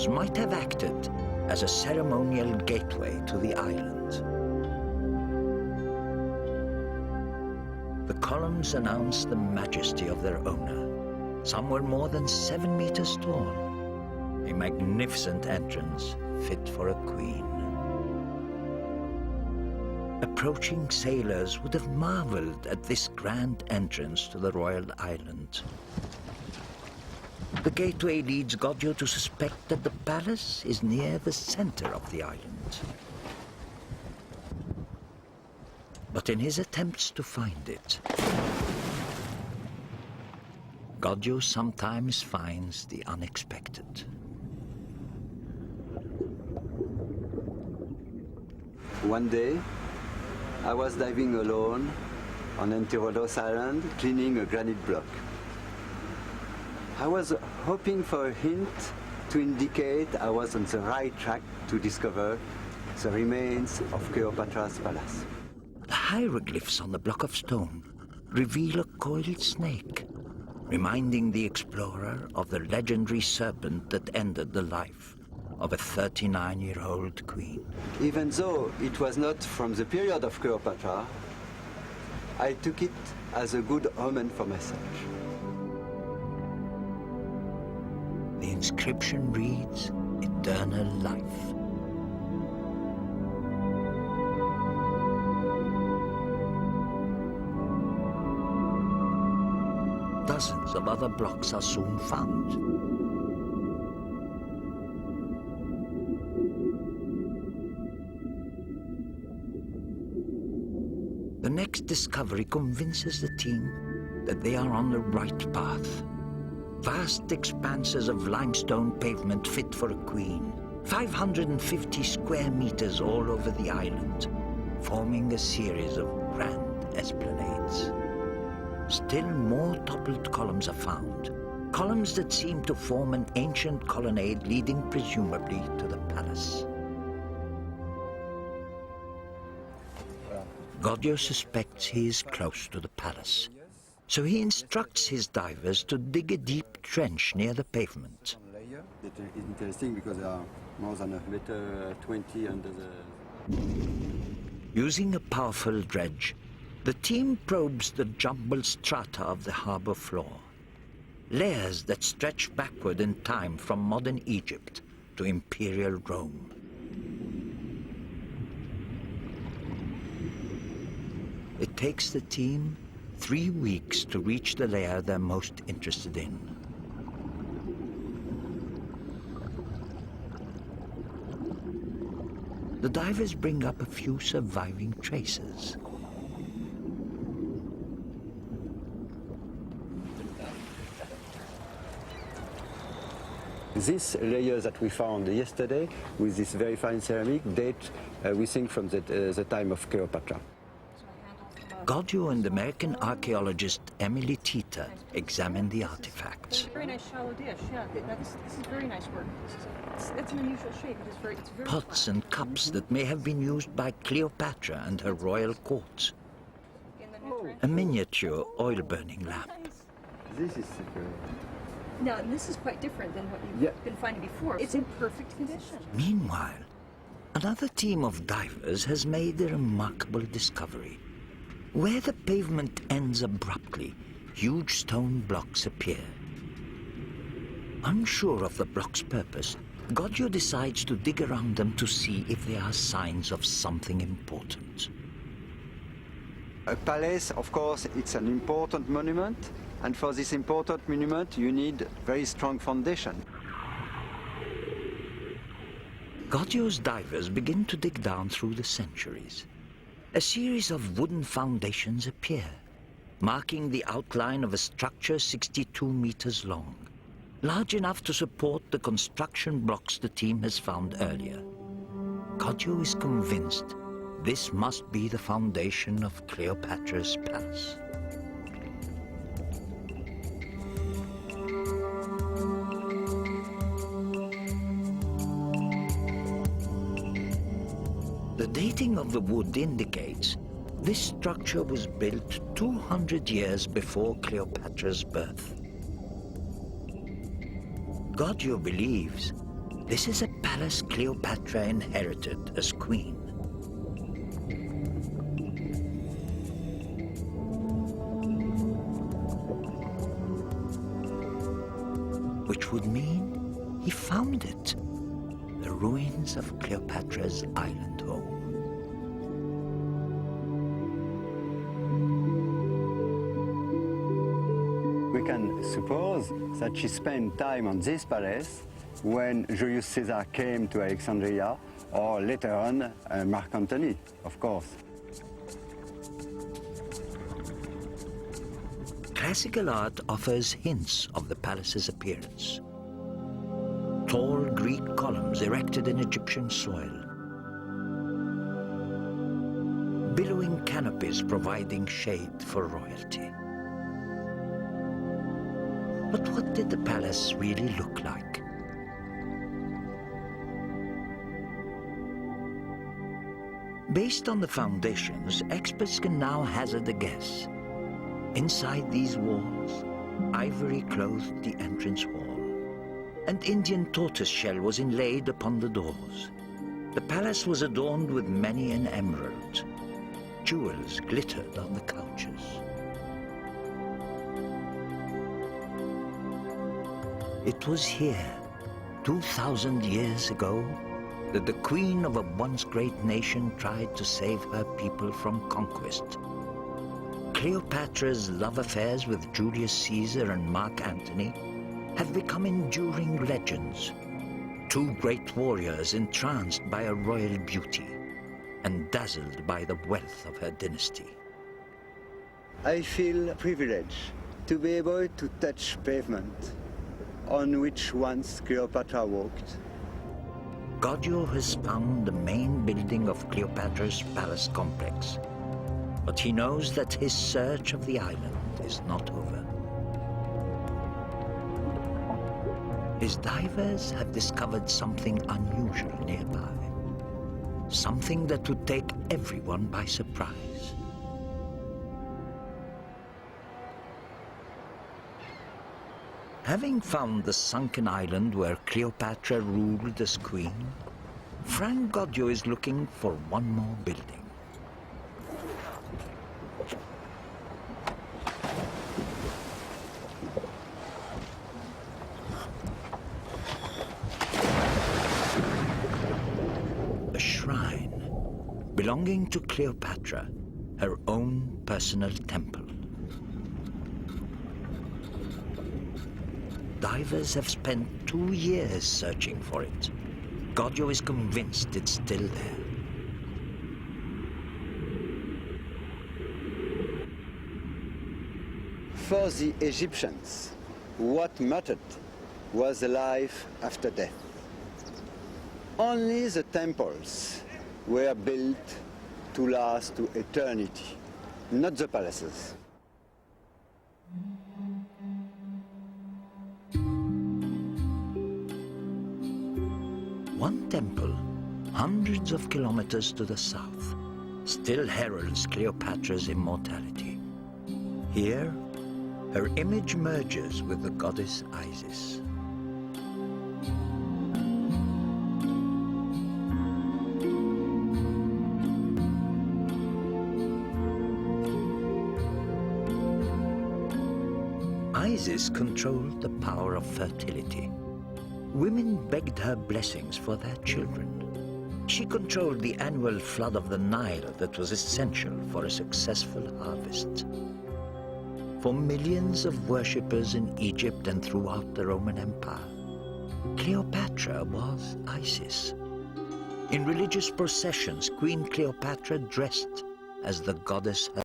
walls might have acted as a ceremonial gateway to the island. The columns announced the majesty of their owner. Some were more than 7 meters tall, a magnificent entrance fit for a queen. Approaching sailors would have marveled at this grand entrance to the royal island. The gateway leads Goggio to suspect that the palace is near the center of the island. But in his attempts to find it, Goggio sometimes finds the unexpected. One day, I was diving alone on Antirodos Island, cleaning a granite block. I was hoping for a hint to indicate I was on the right track to discover the remains of Cleopatra's palace. The hieroglyphs on the block of stone reveal a coiled snake, reminding the explorer of the legendary serpent that ended the life of a 39-year-old queen. Even though it was not from the period of Cleopatra, I took it as a good omen for my search. The inscription reads, "Eternal life." Dozens of other blocks are soon found. The next discovery convinces the team that they are on the right path. Vast expanses of limestone pavement fit for a queen, 550 square meters all over the island, forming a series of grand esplanades. Still more toppled columns are found, columns that seem to form an ancient colonnade leading presumably to the palace. Goggio suspects he is close to the palace, so he instructs his divers to dig a deep trench near the pavement. It's interesting because there are more than 1.20 meters under the... Using a powerful dredge, the team probes the jumbled strata of the harbor floor, layers that stretch backward in time from modern Egypt to imperial Rome. It takes the team 3 weeks to reach the layer they're most interested in. The divers bring up a few surviving traces. This layer that we found yesterday with this very fine ceramic date, we think, from the time of Cleopatra. Goggio and American archaeologist Emily Tita examine the artifacts. Very nice shallow dish, yeah. This is very nice work. It's an unusual shape. It's very Pots and cups that may have been used by Cleopatra and her royal court. A miniature oil-burning lamp. This is... Now, this is quite different than what you've been finding before. It's in perfect condition. Meanwhile, another team of divers has made a remarkable discovery. Where the pavement ends abruptly, huge stone blocks appear. Unsure of the block's purpose, Goggio decides to dig around them to see if there are signs of something important. A palace, of course, it's an important monument, and for this important monument you need very strong foundation. Goggio's divers begin to dig down through the centuries. A series of wooden foundations appear, marking the outline of a structure 62 meters long, large enough to support the construction blocks the team has found earlier. Goggio is convinced this must be the foundation of Cleopatra's palace. The dating of the wood indicates this structure was built 200 years before Cleopatra's birth. Goggio believes This is a palace Cleopatra inherited as queen. Which would mean he found it, the ruins of Cleopatra's island home. We can suppose that she spent time on this palace when Julius Caesar came to Alexandria, or later on Mark Antony, of course. Classical art offers hints of the palace's appearance. Tall Greek columns erected in Egyptian soil. Billowing canopies providing shade for royalty. But what did the palace really look like? Based on the foundations, experts can now hazard a guess. Inside these walls, ivory clothed the entrance wall, and Indian tortoiseshell was inlaid upon the doors. The palace was adorned with many an emerald. Jewels glittered on the couches. It was here, 2,000 years ago, that the queen of a once great nation tried to save her people from conquest. Cleopatra's love affairs with Julius Caesar and Mark Antony have become enduring legends. Two great warriors entranced by her royal beauty and dazzled by the wealth of her dynasty. I feel privileged to be able to touch pavement on which once Cleopatra walked. Gaudio has found the main building of Cleopatra's palace complex, but he knows that his search of the island is not over. His divers have discovered something unusual nearby, something that would take everyone by surprise. Having found the sunken island where Cleopatra ruled as queen, Frank Gaudio is looking for one more building. A shrine belonging to Cleopatra, her own personal temple. Divers have spent 2 years searching for it. Gaudio is convinced it's still there. For the Egyptians, what mattered was the life after death. Only the temples were built to last to eternity, not the palaces. One temple, hundreds of kilometers to the south, still heralds Cleopatra's immortality. Here, her image merges with the goddess Isis. Isis controlled the power of fertility. Women begged her blessings for their children. She controlled the annual flood of the Nile that was essential for a successful harvest. For millions of worshippers in Egypt and throughout the Roman Empire, Cleopatra was Isis. In religious processions, Queen Cleopatra dressed as the goddess herself.